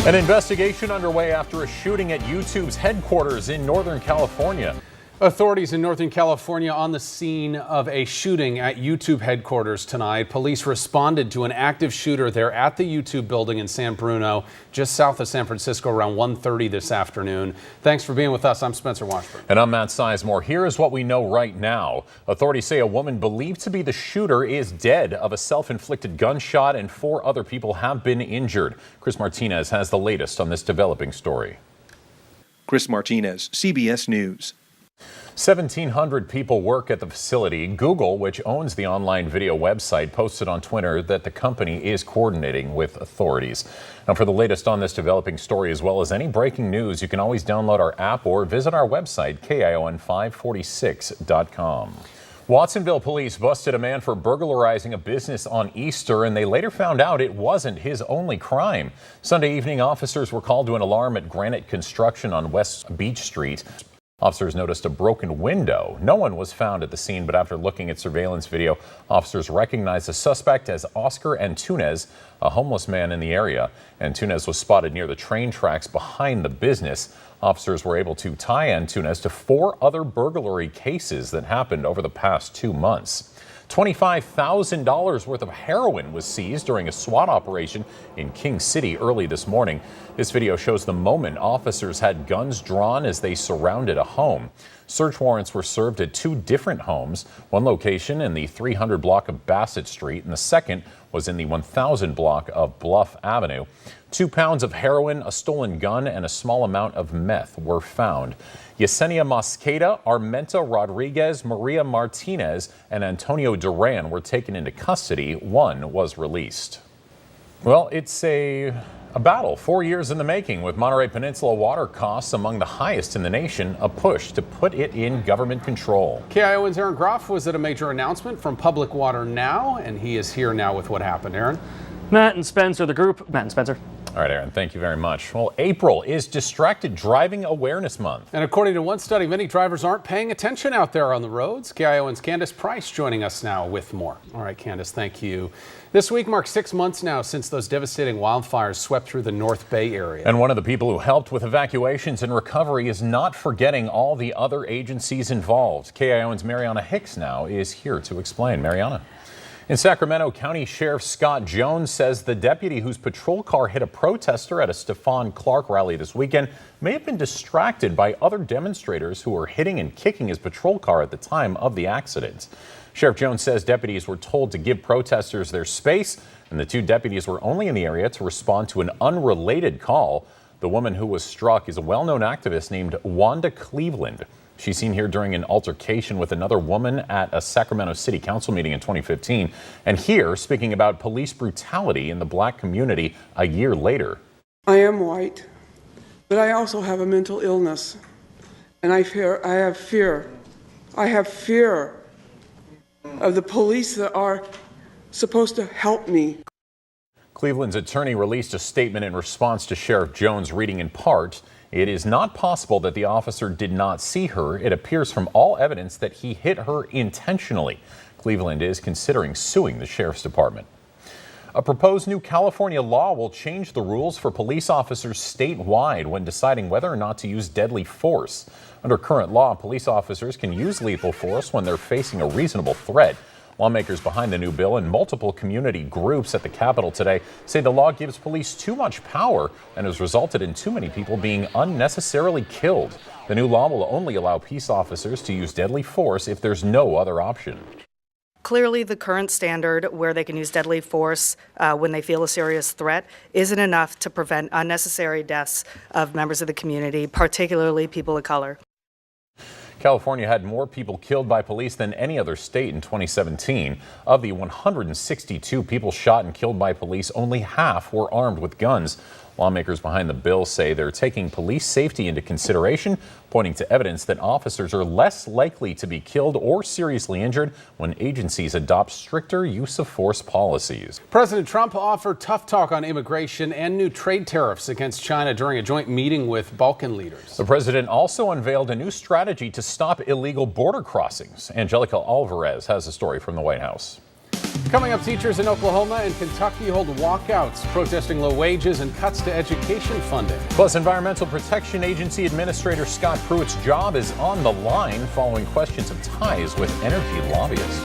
An investigation underway after a shooting at YouTube's headquarters in Northern California. Authorities in Northern California on the scene of a shooting at YouTube headquarters tonight. Police responded to an active shooter there at the YouTube building in San Bruno, just south of San Francisco, around 1:30 this afternoon. Thanks for being with us. I'm Spencer Washburn. And I'm Matt Sizemore. Here is what we know right now. Authorities say a woman believed to be the shooter is dead of a self-inflicted gunshot, and 4 other people have been injured. Chris Martinez has the latest on this developing story. Chris Martinez, CBS News. 1,700 people work at the facility. Google, which owns the online video website, posted on Twitter that the company is coordinating with authorities. Now, for the latest on this developing story, as well as any breaking news, you can always download our app or visit our website, KION546.com. Watsonville police busted a man for burglarizing a business on Easter, and they later found out it wasn't his only crime. Sunday evening, officers were called to an alarm at Granite Construction on West Beach Street. Officers noticed a broken window. No one was found at the scene, but after looking at surveillance video, officers recognized the suspect as Oscar Antunes, a homeless man in the area. Antunes was spotted near the train tracks behind the business. Officers were able to tie Antunes to 4 other burglary cases that happened over the past 2 months. $25,000 worth of heroin was seized during a SWAT operation in King City early this morning. This video shows the moment officers had guns drawn as they surrounded a home. Search warrants were served at 2 different homes, one location in the 300 block of Bassett Street, and the second was in the 1000 block of Bluff Avenue. 2 pounds of heroin, a stolen gun, and a small amount of meth were found. Yesenia Mosqueda, Armenta Rodriguez, Maria Martinez, and Antonio Duran were taken into custody. One was released. Well, it's a battle 4 years in the making, with Monterey Peninsula water costs among the highest in the nation, a push to put it in government control. KION's Aaron Groff was at a major announcement from Public Water Now, and he is here now with what happened. Aaron? Matt and Spencer, the group. Matt and Spencer. All right, Aaron, thank you very much. Well, April is Distracted Driving Awareness Month. And according to one study, many drivers aren't paying attention out there on the roads. KION's Candace Price joining us now with more. All right, Candace, thank you. This week marks 6 months now since those devastating wildfires swept through the North Bay area. And one of the people who helped with evacuations and recovery is not forgetting all the other agencies involved. KION's Mariana Hicks now is here to explain. Mariana. In Sacramento, County Sheriff Scott Jones says the deputy whose patrol car hit a protester at a Stephon Clark rally this weekend may have been distracted by other demonstrators who were hitting and kicking his patrol car at the time of the accident. Sheriff Jones says deputies were told to give protesters their space, and the 2 deputies were only in the area to respond to an unrelated call. The woman who was struck is a well-known activist named Wanda Cleveland. She's seen here during an altercation with another woman at a Sacramento City Council meeting in 2015, and here speaking about police brutality in the black community a year later. I am white, but I also have a mental illness, and I have fear of the police that are supposed to help me. Cleveland's attorney released a statement in response to Sheriff Jones, reading in part, "It is not possible that the officer did not see her. It appears from all evidence that he hit her intentionally." Cleveland is considering suing the sheriff's department. A proposed new California law will change the rules for police officers statewide when deciding whether or not to use deadly force. Under current law, police officers can use lethal force when they're facing a reasonable threat. Lawmakers behind the new bill and multiple community groups at the Capitol today say the law gives police too much power and has resulted in too many people being unnecessarily killed. The new law will only allow peace officers to use deadly force if there's no other option. Clearly, the current standard where they can use deadly force when they feel a serious threat isn't enough to prevent unnecessary deaths of members of the community, particularly people of color. California had more people killed by police than any other state in 2017. Of the 162 people shot and killed by police, only half were armed with guns. Lawmakers behind the bill say they're taking police safety into consideration, pointing to evidence that officers are less likely to be killed or seriously injured when agencies adopt stricter use of force policies. President Trump offered tough talk on immigration and new trade tariffs against China during a joint meeting with Balkan leaders. The president also unveiled a new strategy to stop illegal border crossings. Angelica Alvarez has a story from the White House. Coming up, teachers in Oklahoma and Kentucky hold walkouts protesting low wages and cuts to education funding. Plus, Environmental Protection Agency Administrator Scott Pruitt's job is on the line following questions of ties with energy lobbyists.